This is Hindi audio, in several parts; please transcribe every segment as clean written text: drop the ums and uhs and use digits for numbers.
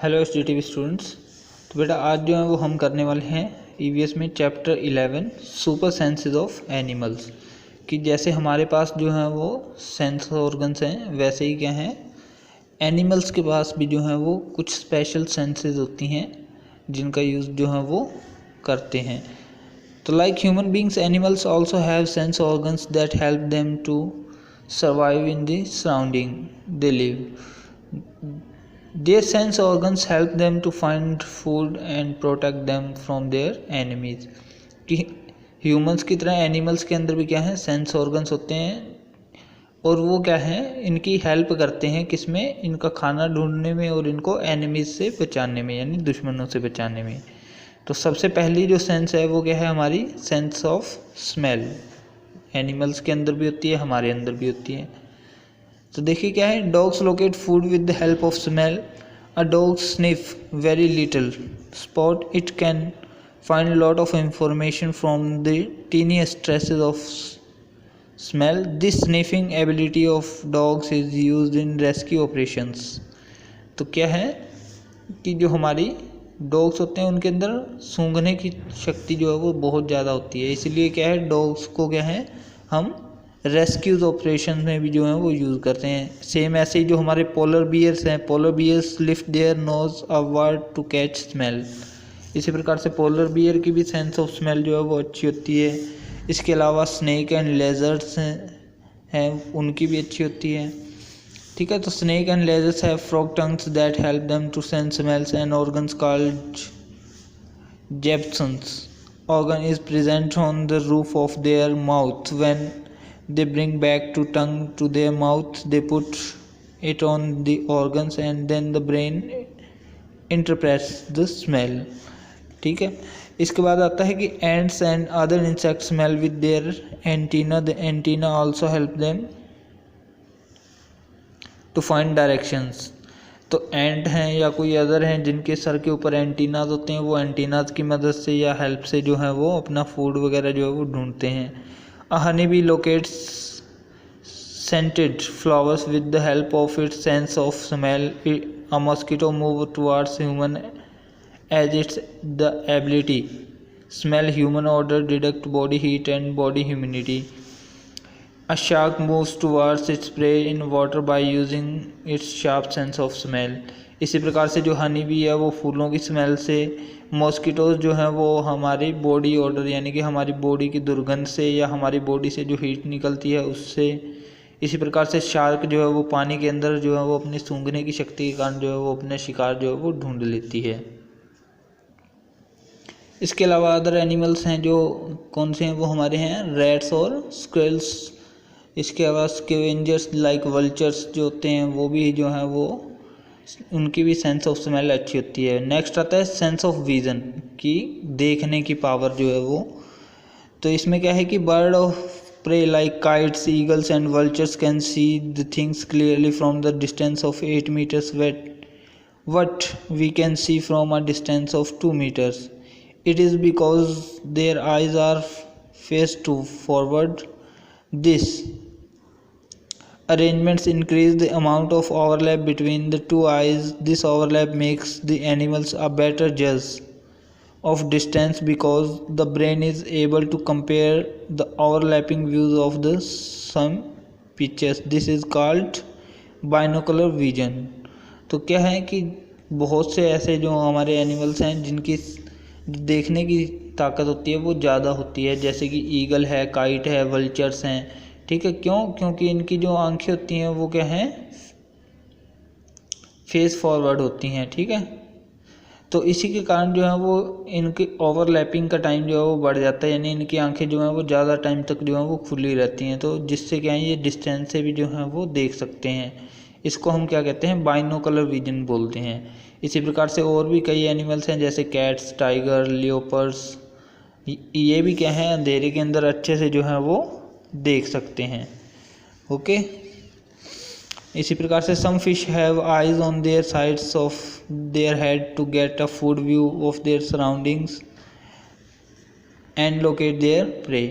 Hello एसडीटीवी students. तो बेटा आज जो है वो हम करने वाले हैं ईवीएस में chapter 11 super senses of animals. कि जैसे हमारे पास जो है वो सेंस ऑर्गन्स हैं, वैसे ही क्या हैं एनिमल्स के पास भी जो है वो कुछ स्पेशल सेंसेस होती हैं जिनका यूज़ जो है वो करते हैं। तो like human beings, animals also have sense organs that help them to survive in the surrounding they live. Their sense organs help them to find food and protect them from their enemies. कि ह्यूमंस की तरह एनिमल्स के अंदर भी क्या है सेंस ऑर्गन्स होते हैं और वो क्या है इनकी हेल्प करते हैं किसमें, इनका खाना ढूंढने में और इनको एनिमीज से बचाने में यानी दुश्मनों से बचाने में। तो सबसे पहली जो सेंस है वो क्या है हमारी सेंस ऑफ स्मेल। एनिमल्स के अंदर भी होती है, हमारे अंदर भी होती है। तो देखिए क्या है, dogs locate food with the help of smell. A dog sniff very little spot. It can find lot of information from the tiniest traces of smell. This sniffing ability of dogs is used in rescue operations. तो क्या है कि जो हमारी डॉग्स होते हैं उनके अंदर सूंघने की शक्ति जो है वो बहुत ज़्यादा होती है, इसलिए क्या है डॉग्स को क्या है हम रेस्क्यूज ऑपरेशन में भी जो है वो यूज़ करते हैं। सेम ऐसे ही जो हमारे पोलर बियर्स हैं, polar bears lift their nose upward to catch smell. इसी प्रकार से पोलर बियर की भी सेंस ऑफ स्मेल जो है वो अच्छी होती है। इसके अलावा स्नेक एंड लेजर्ड्स हैं उनकी भी अच्छी होती है। ठीक है, तो snake and lizards have forked tongues that help them to sense smells and organs called Jacobson's. Organ is present on the roof of their mouth. When they bring back to tongue to their mouth, they put it on the organs and then the brain interprets the smell. ठीक है, इसके बाद आता है कि ants and other insects smell with their antenna. The antenna also help them to find directions. तो एंट हैं या कोई अदर हैं जिनके सर के ऊपर एंटीनाज होते हैं, वो एंटीनाज की मदद से या हेल्प से जो है वो अपना फूड वगैरह जो है वो ढूंढते हैं. A honey bee locates scented flowers with the help of its sense of smell. A mosquito move towards human as its the ability smell human order detect body heat and body humidity. A shark moves towards its prey in water by using its sharp sense of smell. इसी प्रकार से जो हनी बी है वो फूलों की स्मेल से, मॉस्किटोज जो हैं वो हमारी बॉडी ऑर्डर यानी कि हमारी बॉडी की दुर्गंध से या हमारी बॉडी से जो हीट निकलती है उससे. इसी प्रकार से शार्क जो है वो पानी के अंदर जो है वो अपनी सूंघने की शक्ति के कारण जो है वो अपने शिकार जो है वो ढूंढ लेती है. इसके अलावा अदर एनिमल्स हैं जो कौन से हैं वो हमारे हैं रैट्स और स्क्विरल्स. इसके अलावा स्कैवेंजर्स लाइक वल्चर्स जो होते हैं वो भी जो हैं वो उनकी भी सेंस ऑफ स्मेल अच्छी होती है. नेक्स्ट आता है सेंस ऑफ विज़न की देखने की पावर जो है वो. तो इसमें क्या है कि bird of prey like kites, eagles and vultures can see the things clearly from the distance of 8 meters what we can see from a distance of 2 meters. It is because their eyes are faced to forward. This arrangements increase the amount of overlap between the two eyes. This overlap makes the animals a better judge of distance because the brain is able to compare the overlapping views of the some pictures. This is called binocular vision. तो क्या है कि बहुत से ऐसे जो हमारे एनिमल्स हैं जिनकी देखने की ताकत होती है वो ज़्यादा होती है, जैसे कि ईगल है, काइट है, वल्चर्स हैं. ठीक है, क्योंकि इनकी जो आंखें होती हैं वो क्या हैं फेस फॉरवर्ड होती हैं. ठीक है, तो इसी के कारण जो है वो इनकी ओवरलैपिंग का टाइम जो है वो बढ़ जाता है, यानी इनकी आंखें जो हैं वो ज़्यादा टाइम तक जो है वो खुली रहती हैं, तो जिससे क्या है ये डिस्टेंस से भी जो है वो देख सकते हैं. इसको हम क्या कहते हैं बाइनोकुलर विजन बोलते हैं. इसी प्रकार से और भी कई एनिमल्स हैं जैसे कैट्स, टाइगर, लियोपर्ड्स. ये भी क्या है अंधेरे के अंदर अच्छे से जो है वो देख सकते हैं. ओके, इसी प्रकार से some fish have eyes on their sides of their head to get a food view of their surroundings and locate their prey.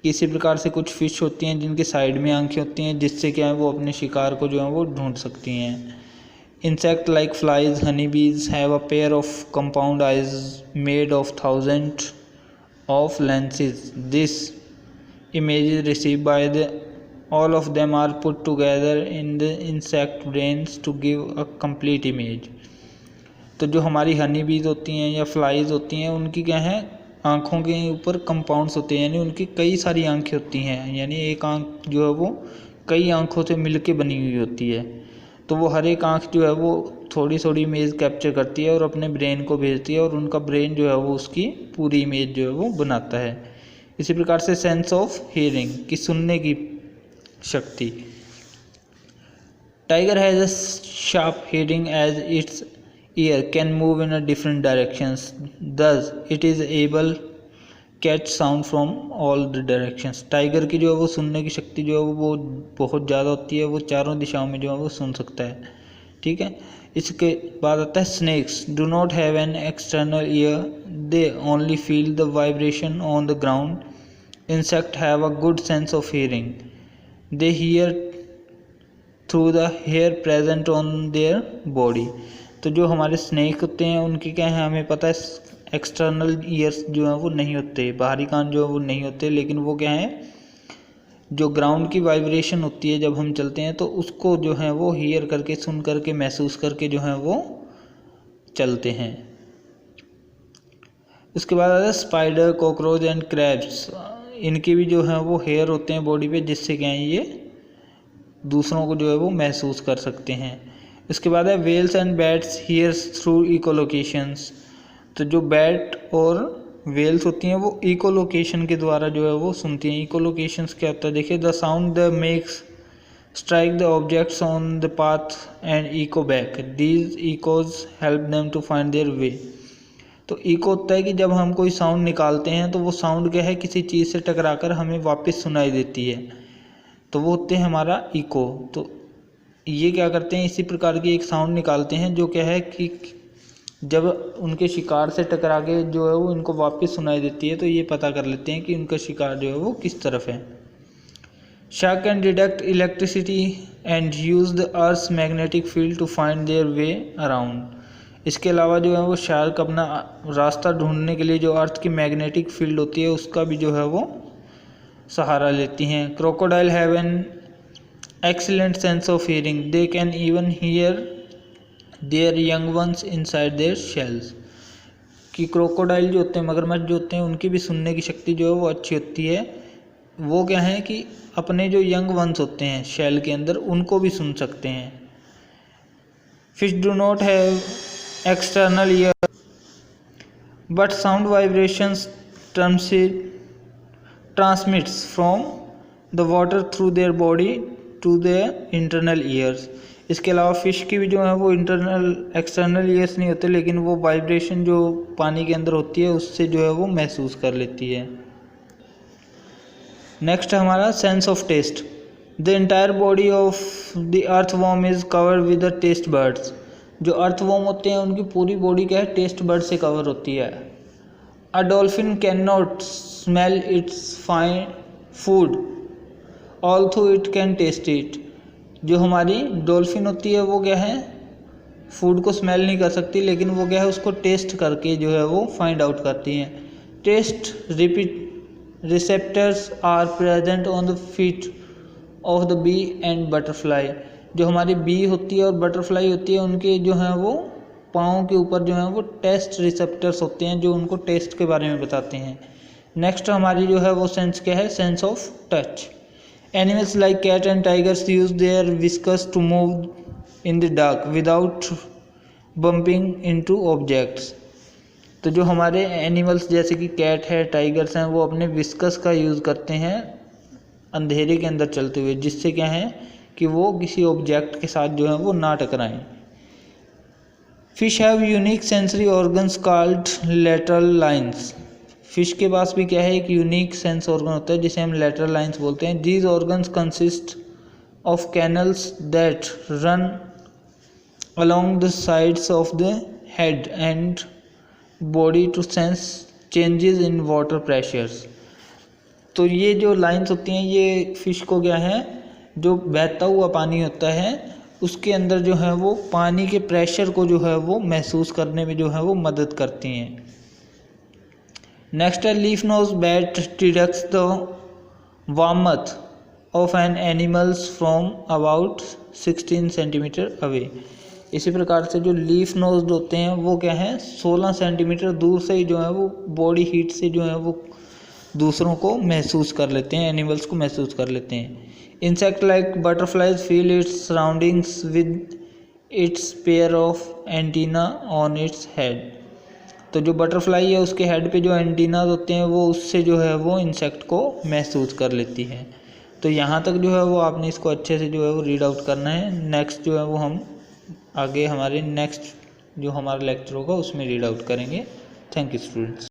इसी प्रकार से कुछ फिश होती हैं जिनके साइड में आंखें होती हैं जिससे क्या है वो अपने शिकार को जो है वो ढूंढ सकती हैं. Insect like flies, honeybees have a pair of compound eyes made of thousands of lenses. This image is received by all of them are put together in the insect brains to give a complete image. तो जो हमारी हनी बीज होती हैं या फ्लाइज होती हैं उनकी क्या है, आँखों के ऊपर कंपाउंड्स होते हैं, यानी उनकी कई सारी आँखें होती हैं, यानी एक आँख जो है वो कई आँखों से मिलके बनी हुई होती है। तो वो हर एक आँख जो है वो थोड़ी थोड़ी इमेज कैप्चर करती है और अपने ब्रेन को भेजती है और उनका ब्रेन जो है वो उसकी पूरी इमेज जो है वो बनाता है। इसी प्रकार से सेंस ऑफ हियरिंग की सुनने की शक्ति। Tiger has a sharp hearing as its ear can move in a different directions, thus it is able catch sound from all the directions। Tiger की जो है वो सुनने की शक्ति जो है वो बहुत ज़्यादा होती है, वो चारों दिशाओं में जो है वो सुन सकता है। ठीक है, इसके बाद आता है snakes do not have an external ear, they only feel the vibration on the ground. Insect have a good sense of hearing, they hear through the hair present on their body. तो जो हमारे स्नेक होते हैं उनकी क्या है, हमें पता है एक्सटर्नल ईयर्स जो हैं वो नहीं होते, बाहरी कान जो है वो नहीं होते, लेकिन वो क्या है जो ग्राउंड की वाइब्रेशन होती है जब हम चलते हैं तो उसको जो है वो हियर करके, सुन करके, महसूस करके जो है वो चलते हैं। उसके बाद आता है स्पाइडर, कॉकरोच एंड क्रैब्स, इनके भी जो है वो हेयर होते हैं बॉडी पे, जिससे क्या है ये दूसरों को जो है वो महसूस कर सकते हैं। इसके बाद है whales and bats hears through echolocations. तो जो बैट और वेल्स होती हैं वो इकोलोकेशन के द्वारा जो है वो सुनती हैं। इकोलोकेशंस क्या होता है, देखिए the sound the makes strike the objects on the path and echo back, these echoes help them to find their way. तो इको होता है कि जब हम कोई साउंड निकालते हैं तो वो साउंड क्या है किसी चीज़ से टकराकर हमें वापस सुनाई देती है, तो वो होते हैं हमारा इको। तो ये क्या करते हैं, इसी प्रकार की एक साउंड निकालते हैं जो क्या है कि जब उनके शिकार से टकरा के जो है वो इनको वापस सुनाई देती है, तो ये पता कर लेते हैं कि उनका शिकार जो है वो किस तरफ है। Shark can detect electricity and use the earth's magnetic field to find their way around. इसके अलावा जो है वो शार्क अपना रास्ता ढूंढने के लिए जो अर्थ की मैग्नेटिक फील्ड होती है उसका भी जो है वो सहारा लेती हैं। Crocodile have an excellent sense of hearing, they can even hear their young ones inside their shells। कि क्रोकोडाइल जो होते हैं, मगरमच्छ जो होते हैं, उनकी भी सुनने की शक्ति जो है वो अच्छी होती है। वो क्या है कि अपने जो यंग वंस होते हैं शेल के अंदर उनको भी सुन सकते हैं। Fish do not have external ear but sound vibrations transmits from the water through their body to the internal ears. इसके अलावा फ़िश की भी जो है वो एक्सटर्नल ईयर्स नहीं होते, लेकिन वो वाइब्रेशन जो पानी के अंदर होती है उससे जो है वो महसूस कर लेती है। नेक्स्ट हमारा sense of taste. The entire body of the earthworm is covered with the taste buds. जो अर्थवॉर्म होते हैं उनकी पूरी बॉडी क्या है, टेस्ट बर्ड से कवर होती है। A dolphin can not smell its fine food although it can taste it. जो हमारी डॉल्फिन होती है वो क्या है फूड को स्मेल नहीं कर सकती, लेकिन वो क्या है उसको टेस्ट करके जो है वो फाइंड आउट करती हैं। Taste receptors are present on the feet of the bee and butterfly. जो हमारी बी होती है और बटरफ्लाई होती है उनके जो हैं वो पाँव के ऊपर जो है वो टेस्ट रिसेप्टर्स होते हैं जो उनको टेस्ट के बारे में बताते हैं। नेक्स्ट हमारी जो है वो सेंस क्या है, sense of touch. Animals like cat and tigers use their whiskers to move in the dark without bumping into objects। तो जो हमारे एनिमल्स जैसे कि कैट है, टाइगर्स हैं, वो अपने विस्कस का यूज़ करते हैं अंधेरे के अंदर चलते हुए, जिससे क्या है कि वो किसी ऑब्जेक्ट के साथ जो है वो ना टकराएं। Fish have unique sensory organs called lateral lines. Fish के पास भी क्या है एक यूनिक सेंस ऑर्गन होता है जिसे हम लैटरल लाइन्स बोलते हैं। These organs consist of canals that run along the sides of the head and body to sense changes in water pressures. तो ये जो लाइन्स होती हैं ये फिश को क्या है जो बहता हुआ पानी होता है उसके अंदर जो है वो पानी के प्रेशर को जो है वो महसूस करने में जो है वो मदद करती हैं। नेक्स्ट है leaf nose bat detects the warmth of an animals from about 16 centimetre away. इसी प्रकार से जो लीफ नोज होते हैं वो क्या है 16 सेंटीमीटर दूर से ही जो है वो बॉडी हीट से जो है वो दूसरों को महसूस कर लेते हैं, एनिमल्स को महसूस कर लेते हैं। Insect like butterflies feel it's surroundings with its pair of antenna on its head. तो जो बटरफ्लाई है उसके हेड पे जो एंटीनाज होते हैं वो उससे जो है वो इंसेक्ट को महसूस कर लेती है। तो यहाँ तक जो है वो आपने इसको अच्छे से जो है वो रीड आउट करना है। नेक्स्ट जो है वो हम आगे हमारे नेक्स्ट जो हमारा लेक्चर होगा उसमें रीड आउट करेंगे। Thank you students.